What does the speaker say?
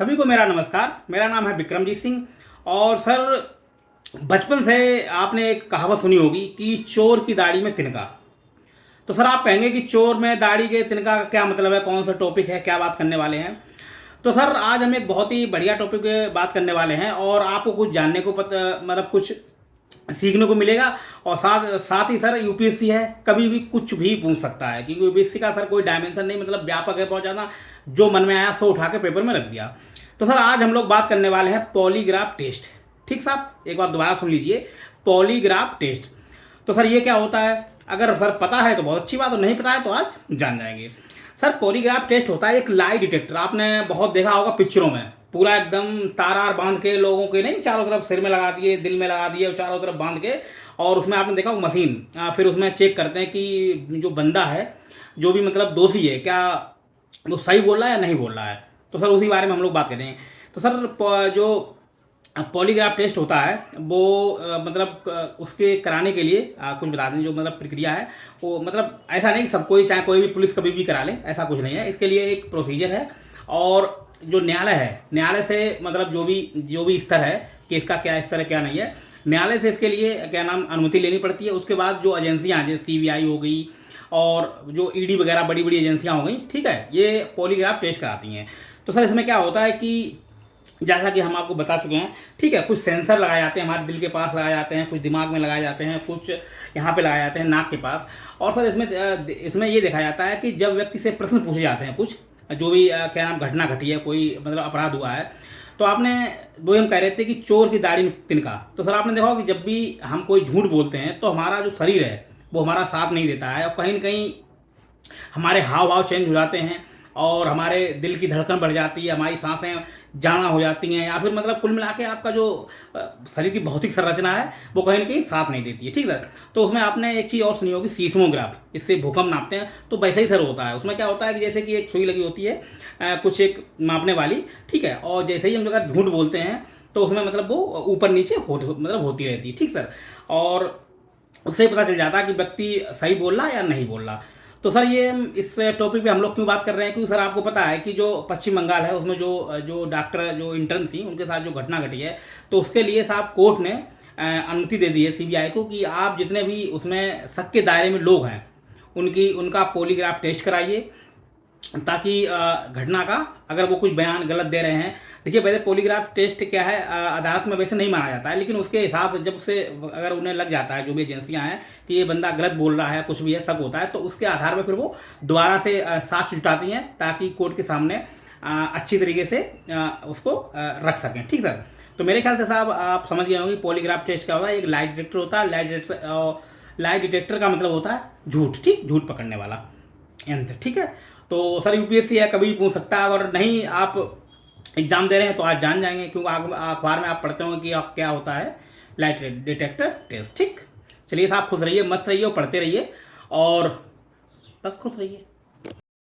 सभी को मेरा नमस्कार। मेरा नाम है विक्रमजीत सिंह। और सर, बचपन से आपने एक कहावत सुनी होगी कि चोर की दाढ़ी में तिनका। तो सर, आप कहेंगे कि चोर में दाढ़ी के तिनका का क्या मतलब है, कौन सा टॉपिक है, क्या बात करने वाले हैं। तो सर, आज हम एक बहुत ही बढ़िया टॉपिक पे बात करने वाले हैं और आपको कुछ जानने को मतलब कुछ सीखने को मिलेगा। और साथ साथ ही सर, यूपीएससी है, कभी भी कुछ भी पूछ सकता है, क्योंकि यूपीएससी का सर कोई डायमेंशन नहीं, मतलब व्यापक है बहुत ज़्यादा। जो मन में आया सो उठा के पेपर में रख दिया। तो सर, आज हम लोग बात करने वाले हैं पॉलीग्राफ टेस्ट। ठीक साहब, एक बार दोबारा सुन लीजिए, पॉलीग्राफ टेस्ट। तो सर, ये क्या होता है? अगर सर पता है तो बहुत अच्छी बात, और नहीं पता है तो आज जान जाएंगे। सर, पॉलीग्राफ टेस्ट होता है एक लाई डिटेक्टर। आपने बहुत देखा होगा पिक्चरों में, पूरा एकदम तार बांध के लोगों के नहीं, चारों तरफ सिर में लगा दिए, दिल में लगा दिए, चारों तरफ बांध के। और उसमें आपने देखा वो मशीन, फिर उसमें चेक करते हैं कि जो बंदा है, जो भी मतलब दोषी है, क्या वो सही बोल रहा है या नहीं बोल रहा है। तो सर, उसी बारे में हम लोग बात करेंगे। तो सर, जो पॉलीग्राफ टेस्ट होता है वो मतलब उसके कराने के लिए कुछ बता दें, जो मतलब प्रक्रिया है वो, मतलब ऐसा नहीं कि सब कोई, चाहे कोई भी पुलिस कभी भी करा ले, ऐसा कुछ नहीं है। इसके लिए एक प्रोसीजर है। और जो न्यायालय है, न्यायालय से मतलब जो भी स्तर है कि इसका क्या स्तर है क्या नहीं है, न्यायालय से इसके लिए क्या नाम अनुमति लेनी पड़ती है। उसके बाद जो एजेंसियाँ हैं, जैसे सीबीआई हो गई और जो ईडी वगैरह बड़ी बड़ी एजेंसियाँ हो गई, ठीक है, ये पॉलीग्राफ टेस्ट कराती हैं। तो सर, इसमें क्या होता है कि जैसा कि हम आपको बता चुके हैं, ठीक है, कुछ सेंसर लगाए जाते हैं, हमारे दिल के पास लगाए जाते हैं, कुछ दिमाग में लगाए जाते हैं, कुछ यहाँ पे लगाए जाते हैं नाक के पास। और सर, इसमें ये देखा जाता है कि जब व्यक्ति से प्रश्न पूछे जाते हैं, कुछ जो भी क्या नाम घटना घटी है, कोई मतलब अपराध हुआ है, तो आपने वो हम कह रहे थे कि चोर की दाढ़ी में तिनका। तो सर, आपने देखा होगा कि जब भी हम कोई झूठ बोलते हैं तो हमारा जो शरीर है वो हमारा साथ नहीं देता है, और कहीं ना कहीं हमारे हाव भाव चेंज हो जाते हैं, और हमारे दिल की धड़कन बढ़ जाती है, हमारी सांसें जाना हो जाती हैं, या फिर मतलब कुल मिला के आपका जो शरीर की भौतिक संरचना है वो कहीं ना कहीं साथ नहीं देती है। ठीक है। तो उसमें आपने एक चीज़ और सुनी होगी, सीस्मोग्राफ, इससे भूकंप नापते हैं। तो वैसे ही सर होता है। उसमें क्या होता है कि जैसे कि एक सुई लगी होती है, कुछ एक मापने वाली, ठीक है, और जैसे ही हम लोग झूठ बोलते हैं तो उसमें मतलब वो ऊपर नीचे मतलब होती रहती है। ठीक सर। और उससे पता चल जाता है कि व्यक्ति सही बोल रहा है या नहीं बोल रहा। तो सर, ये इस टॉपिक पे हम लोग क्यों बात कर रहे हैं, क्योंकि सर आपको पता है कि जो पश्चिम बंगाल है उसमें जो जो डॉक्टर जो इंटर्न थी उनके साथ जो घटना घटी है, तो उसके लिए साहब कोर्ट ने अनुमति दे दी है सीबीआई को कि आप जितने भी उसमें शक के दायरे में लोग हैं उनका पॉलीग्राफ टेस्ट कराइए, ताकि घटना का अगर वो कुछ बयान गलत दे रहे हैं। देखिए, वैसे पॉलीग्राफ टेस्ट क्या है, अदालत में वैसे नहीं माना जाता है, लेकिन उसके हिसाब से जब से अगर उन्हें लग जाता है, जो भी एजेंसियां हैं, कि ये बंदा गलत बोल रहा है, कुछ भी है, शक होता है, तो उसके आधार पर फिर वो दोबारा से साक्ष्य जुटाती हैं, ताकि कोर्ट के सामने अच्छी तरीके से उसको रख सकें। ठीक सर। तो मेरे ख्याल से साहब आप समझ गए होंगे पॉलीग्राफ टेस्ट क्या होता है। एक लाई डिटेक्टर होता है। लाई डिटेक्टर का मतलब होता है झूठ, ठीक, झूठ पकड़ने वाला यंत्र। ठीक है। तो सर, यूपीएससी है, कभी भी पूछ सकता है। अगर नहीं आप एग्जाम दे रहे हैं तो आज जान जाएंगे, क्योंकि अखबार में आप पढ़ते होंगे कि क्या होता है लाइट डिटेक्टर टेस्ट। ठीक। चलिए साहब, खुश रहिए, मस्त रहिए और पढ़ते रहिए, और बस खुश रहिए।